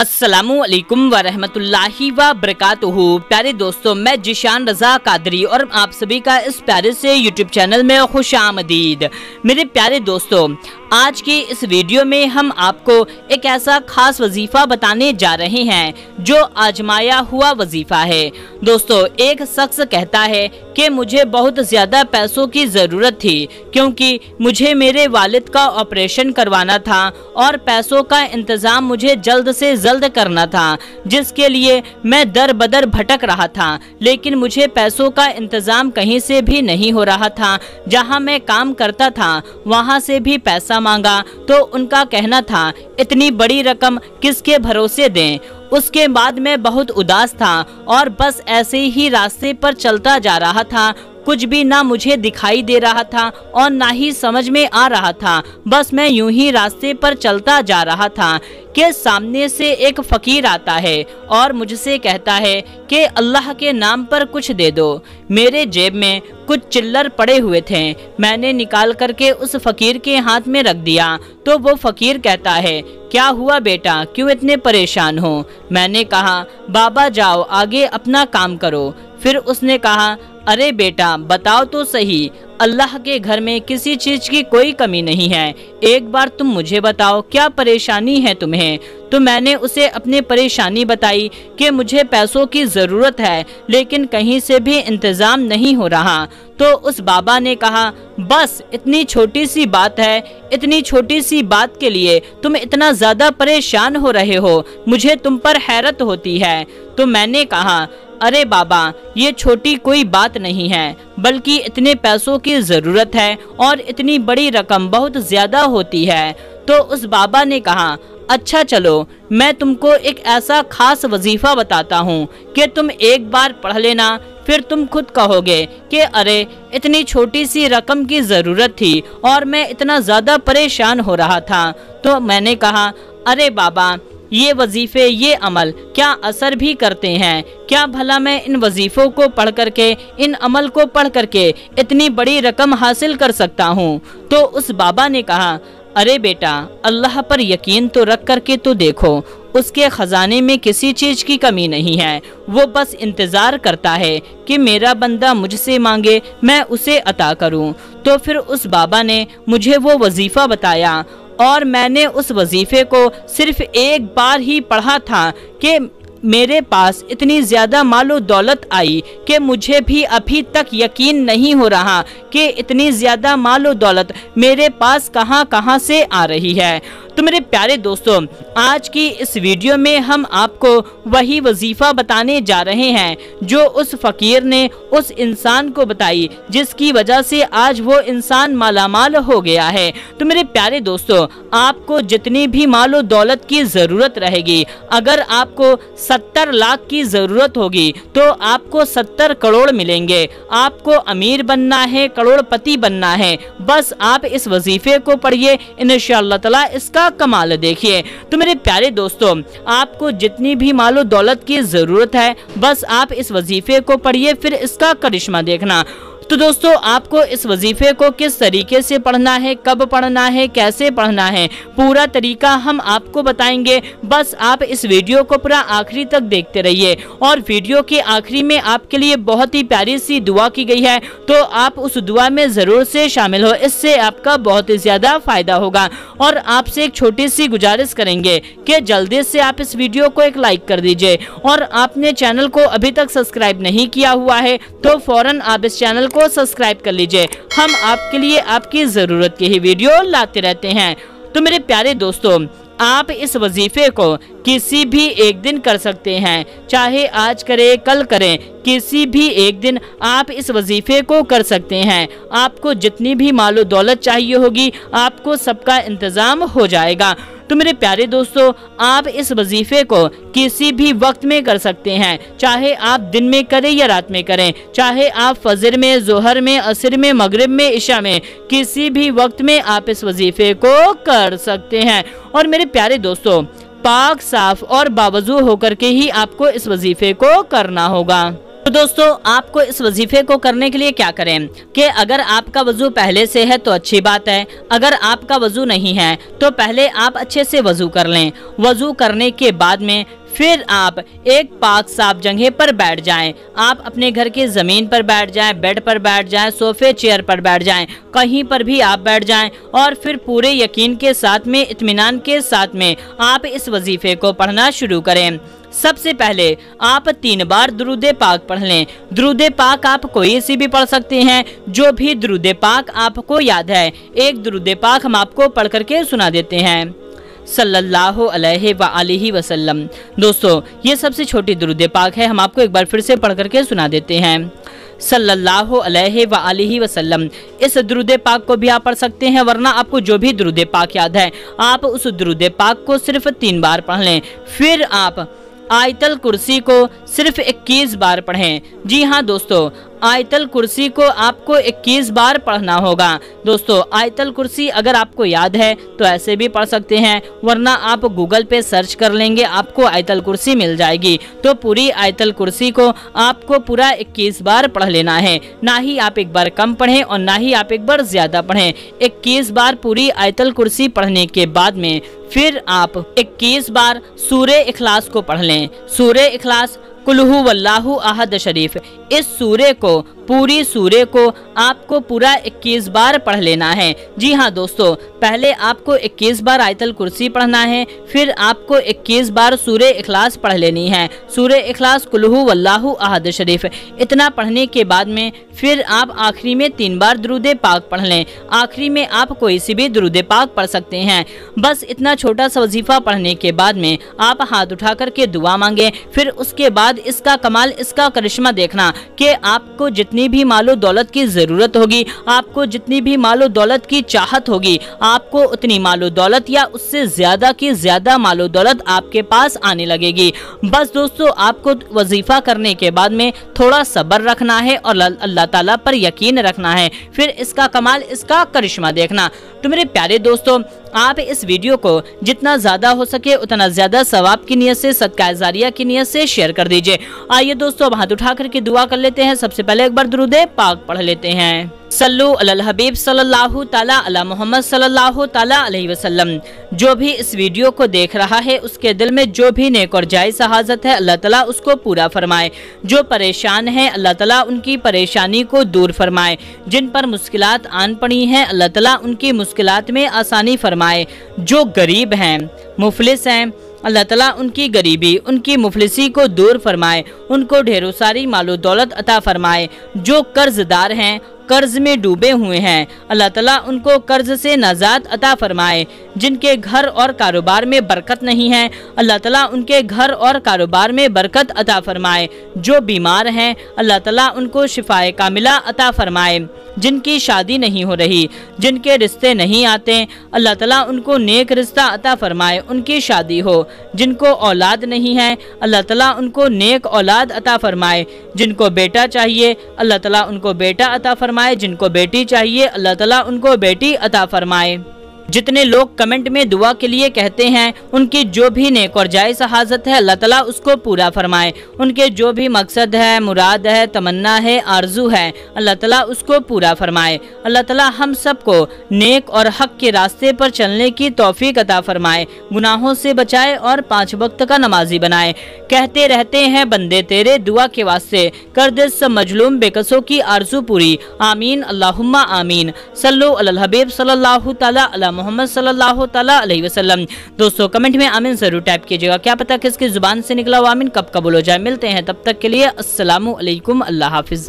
अस्सलामुअलैकुम वरहमतुल्लाहि वबरकातुहू। प्यारे दोस्तों, मैं जिशान रजा कादरी और आप सभी का इस प्यारे से यूट्यूब चैनल में खुश आमदीद। मेरे प्यारे दोस्तों, आज की इस वीडियो में हम आपको एक ऐसा खास वजीफा बताने जा रहे हैं जो आजमाया हुआ वजीफा है। दोस्तों, एक शख्स कहता है कि मुझे बहुत ज़्यादा पैसों की ज़रूरत थी क्योंकि मुझे मेरे वालिद का ऑपरेशन करवाना था और पैसों का इंतज़ाम मुझे जल्द से जल्द करना था, जिसके लिए मैं दर बदर भटक रहा था, लेकिन मुझे पैसों का इंतज़ाम कहीं से भी नहीं हो रहा था। जहां मैं काम करता था वहां से भी पैसा मांगा तो उनका कहना था इतनी बड़ी रकम किसके भरोसे दें। उसके बाद मैं बहुत उदास था और बस ऐसे ही रास्ते पर चलता जा रहा था। कुछ भी ना मुझे दिखाई दे रहा था और ना ही समझ में आ रहा था। बस मैं यूं ही रास्ते पर चलता जा रहा था कि सामने से एक फकीर आता है और मुझसे कहता है कि अल्लाह के नाम पर कुछ दे दो। मेरे जेब में कुछ चिल्लर पड़े हुए थे, मैंने निकाल करके उस फकीर के हाथ में रख दिया तो वो फकीर कहता है, क्या हुआ बेटा, क्यों इतने परेशान हो? मैंने कहा, बाबा जाओ आगे अपना काम करो। फिर उसने कहा, अरे बेटा बताओ तो सही, अल्लाह के घर में किसी चीज की कोई कमी नहीं है, एक बार तुम मुझे बताओ क्या परेशानी है तुम्हें। तो मैंने उसे अपनी परेशानी बताई कि मुझे पैसों की ज़रूरत है लेकिन कहीं से भी इंतज़ाम नहीं हो रहा। तो उस बाबा ने कहा, बस इतनी छोटी सी बात है, इतनी छोटी सी बात के लिए तुम इतना ज़्यादा परेशान हो रहे हो, मुझे तुम पर हैरत होती है। तो मैंने कहा, अरे बाबा ये छोटी कोई बात नहीं है, बल्कि इतने पैसों की ज़रूरत है और इतनी बड़ी रकम बहुत ज़्यादा होती है। तो उस बाबा ने कहा, अच्छा चलो मैं तुमको एक ऐसा खास वजीफा बताता हूँ कि तुम एक बार पढ़ लेना, फिर तुम खुद कहोगे कि अरे इतनी छोटी सी रकम की ज़रूरत थी और मैं इतना ज़्यादा परेशान हो रहा था। तो मैंने कहा, अरे बाबा ये वजीफे, ये अमल क्या असर भी करते हैं? क्या भला मैं इन वजीफ़ों को पढ़ करके, इन अमल को पढ़ करके इतनी बड़ी रकम हासिल कर सकता हूँ? तो उस बाबा ने कहा, अरे बेटा अल्लाह पर यकीन तो रख करके तो देखो, उसके ख़जाने में किसी चीज़ की कमी नहीं है, वो बस इंतज़ार करता है कि मेरा बंदा मुझसे मांगे मैं उसे अता करूं। तो फिर उस बाबा ने मुझे वो वजीफ़ा बताया और मैंने उस वजीफ़े को सिर्फ एक बार ही पढ़ा था कि मेरे पास इतनी ज़्यादा मालो दौलत आई कि मुझे भी अभी तक यकीन नहीं हो रहा कि इतनी ज़्यादा मालो दौलत मेरे पास कहां से आ रही है। तो मेरे प्यारे दोस्तों, आज की इस वीडियो में हम आपको वही वजीफ़ा बताने जा रहे हैं जो उस फ़कीर ने उस इंसान को बताई, जिसकी वजह से आज वो इंसान मालामाल हो गया है। तो मेरे प्यारे दोस्तों, आपको जितनी भी मालो दौलत की ज़रूरत रहेगी, अगर आपको 70 लाख की ज़रूरत होगी तो आपको 70 करोड़ मिलेंगे। आपको अमीर बनना है, करोड़पति बनना है, बस आप इस वजीफ़े को पढ़िए, इंशाअल्लाह ताला इसका कमाल देखिए। तो मेरे प्यारे दोस्तों, आपको जितनी भी मालो दौलत की जरूरत है बस आप इस वजीफे को पढ़िए, फिर इसका करिश्मा देखना। तो दोस्तों, आपको इस वजीफे को किस तरीके से पढ़ना है, कब पढ़ना है, कैसे पढ़ना है, पूरा तरीका हम आपको बताएंगे। बस आप इस वीडियो को पूरा आखिरी तक देखते रहिए और वीडियो के आखिरी में आपके लिए बहुत ही प्यारी सी दुआ की गई है, तो आप उस दुआ में ज़रूर से शामिल हो, इससे आपका बहुत ही ज़्यादा फ़ायदा होगा। और आपसे एक छोटी सी गुजारिश करेंगे कि जल्दी से आप इस वीडियो को एक लाइक कर दीजिए और आपने चैनल को अभी तक सब्सक्राइब नहीं किया हुआ है तो फ़ौरन आप इस चैनल को सब्सक्राइब कर लीजिए। हम आपके लिए आपकी ज़रूरत की ही वीडियो लाते रहते हैं। तो मेरे प्यारे दोस्तों, आप इस वजीफे को किसी भी एक दिन कर सकते हैं, चाहे आज करें कल करें, किसी भी एक दिन आप इस वजीफे को कर सकते हैं। आपको जितनी भी मालो दौलत चाहिए होगी आपको सबका इंतज़ाम हो जाएगा। तो मेरे प्यारे दोस्तों, आप इस वजीफे को किसी भी वक्त में कर सकते हैं, चाहे आप दिन में करें या रात में करें, चाहे आप फजर में, जोहर में, असर में, मगरिब में, इशा में, किसी भी वक्त में आप इस वजीफे को कर सकते हैं। और मेरे प्यारे दोस्तों, पाक, साफ और बावजू होकर के ही आपको इस वजीफे को करना होगा। तो दोस्तों आपको इस वजीफे को करने के लिए क्या करें कि अगर आपका वजू पहले से है तो अच्छी बात है, अगर आपका वजू नहीं है तो पहले आप अच्छे से वजू कर लें। वजू करने के बाद में फिर आप एक पाक साफ जगह पर बैठ जाएं। आप अपने घर की ज़मीन पर बैठ जाएं, बेड पर बैठ जाएं, सोफे चेयर पर बैठ जाएं, कहीं पर भी आप बैठ जाएं और फिर पूरे यकीन के साथ में, इत्मीनान के साथ में आप इस वजीफे को पढ़ना शुरू करें। सबसे पहले आप 3 बार दुरूद पाक पढ़ लें। दुरूद पाक आप कोई सी भी पढ़ सकते हैं, जो भी दुरूद पाक आपको याद है। एक दुरूद पाक हम आपको पढ़ करके सुना देते हैं, सल्लल्लाहु अलैहि वसल्लम। दोस्तों ये सबसे छोटी दुरूद पाक है, हम आपको एक बार फिर से पढ़ करके सुना देते हैं, सल्लल्लाहु अलैहि वसल्लम। इस दुरूद पाक को भी आप पढ़ सकते हैं, वरना आपको जो भी दुरूद पाक याद है आप उस दुरूद पाक को सिर्फ 3 बार पढ़ लें। फिर आप आयतल कुर्सी को सिर्फ 21 बार पढ़ें। जी हाँ दोस्तों, आयतल कुर्सी को आपको 21 बार पढ़ना होगा। दोस्तों आयतल कुर्सी अगर आपको याद है तो ऐसे भी पढ़ सकते हैं, वरना आप गूगल पे सर्च कर लेंगे, आपको आयतल कुर्सी मिल जाएगी। तो पूरी आयतल कुर्सी को आपको पूरा 21 बार पढ़ लेना है, ना ही आप एक बार कम पढ़ें और ना ही आप एक बार ज्यादा पढ़ें। 21 बार पूरी आयतल कुर्सी पढ़ने के बाद में फिर आप 21 बार सूरे इखलास को पढ़ लें। सूरे इखलास कुल हु वल्लाहु अहद शरीफ, इस सूरे को, पूरी सूरे को आपको पूरा 21 बार पढ़ लेना है। जी हाँ दोस्तों, पहले आपको 21 बार आयतल कुर्सी पढ़ना है, फिर आपको 21 बार सूरे इखलास पढ़ लेनी है। सूरे इखलास कुल हु वल्लाहु अहद शरीफ, इतना पढ़ने के बाद में फिर आप आखिरी में 3 बार दुरूद पाक पढ़ लें। आखिरी में आप कोई सी भी दुरूद पाक पढ़ सकते हैं। बस इतना छोटा सा वजीफा पढ़ने के बाद में आप हाथ उठा करके दुआ मांगे। फिर उसके बाद इसका कमाल, इसका करिश्मा देखना कि आपको जितनी भी मालो दौलत की जरूरत होगी, आपको जितनी भी मालो दौलत की चाहत होगी, आपको उतनी मालो दौलत या उससे ज्यादा की ज्यादा मालो दौलत आपके पास आने लगेगी। बस दोस्तों आपको वजीफा करने के बाद में थोड़ा सब्र रखना है और अल्लाह ताला पर यकीन रखना है, फिर इसका कमाल, इसका करिश्मा देखना। तो मेरे प्यारे दोस्तों, आप इस वीडियो को जितना ज्यादा हो सके उतना ज्यादा सवाब की नियत से, सदका जारिया की नियत से शेयर कर दीजिए। आइए दोस्तों अब हाथ उठा करके दुआ कर लेते हैं। सबसे पहले एक बार दुरूद पाक पढ़ लेते हैं, सल्लु अलल हबीब सल्लल्लाहु ताला अला मोहम्मद सल्लल्लाहु ताला अलैहि वसल्लम। जो भी इस वीडियो को देख रहा है उसके दिल में जो भी नेक और जायज़ हाजत है अल्लाह ताला उसको पूरा फरमाए। जो परेशान है अल्लाह ताला उनकी परेशानी को दूर फरमाए। जिन पर मुश्किलात आन पड़ी हैं अल्लाह ताला उनकी मुश्किलात में आसानी फरमाए। जो गरीब हैं, मुफलिस हैं, अल्लाह ताला उनकी गरीबी, उनकी मुफलिसी को दूर फरमाए, उनको ढेरों सारी मालो दौलत अता फरमाए। जो कर्जदार हैं, कर्ज में डूबे हुए हैं, अल्लाह ताला उनको कर्ज से नजात अता फरमाए। जिनके घर और कारोबार में बरकत नहीं है अल्लाह ताला उनके घर और कारोबार में बरकत अता फरमाए। जो बीमार हैं अल्लाह ताला उनको शिफाए कामिला अता फरमाए। जिनकी शादी नहीं हो रही, जिनके रिश्ते नहीं आते, अल्लाह ताला उनको नेक रिश्ता अता फरमाए, उनकी शादी हो। जिनको औलाद नहीं है अल्लाह ताला उनको नेक औलाद अता फरमाए। जिनको बेटा चाहिए अल्लाह ताला उनको बेटा अता फरमाए, जिनको बेटी चाहिए अल्लाह ताला उनको बेटी अता फरमाए। जितने लोग कमेंट में दुआ के लिए कहते हैं उनकी जो भी नेक और जायज़ हाजत है अल्लाह ताला उसको पूरा फरमाए। उनके जो भी मकसद है, मुराद है, तमन्ना है, आरजू है, अल्लाह ताला उसको पूरा फरमाए। अल्लाह ताला हम सबको नेक और हक के रास्ते पर चलने की तौफीक अता फरमाए, गुनाहों से बचाए और 5 वक्त का नमाजी बनाए। कहते रहते हैं बंदे तेरे दुआ के वास्ते, कर दे सब मजलूम बेकसों की आरजू पूरी, आमीन अल्लाहुम्मा आमीन। सल्लु अलल हबीब सल्लल्लाहु ताला अला मोहम्मद सल्लल्लाहु ताला अलैहि वसल्लम। दोस्तों कमेंट में आमीन जरूर टाइप कीजिएगा, क्या पता किसकी जुबान से निकला हुआ आमीन कब कबूल हो जाए। मिलते हैं तब तक के लिए अस्सलामु अलैकुम, अल्लाह हाफिज।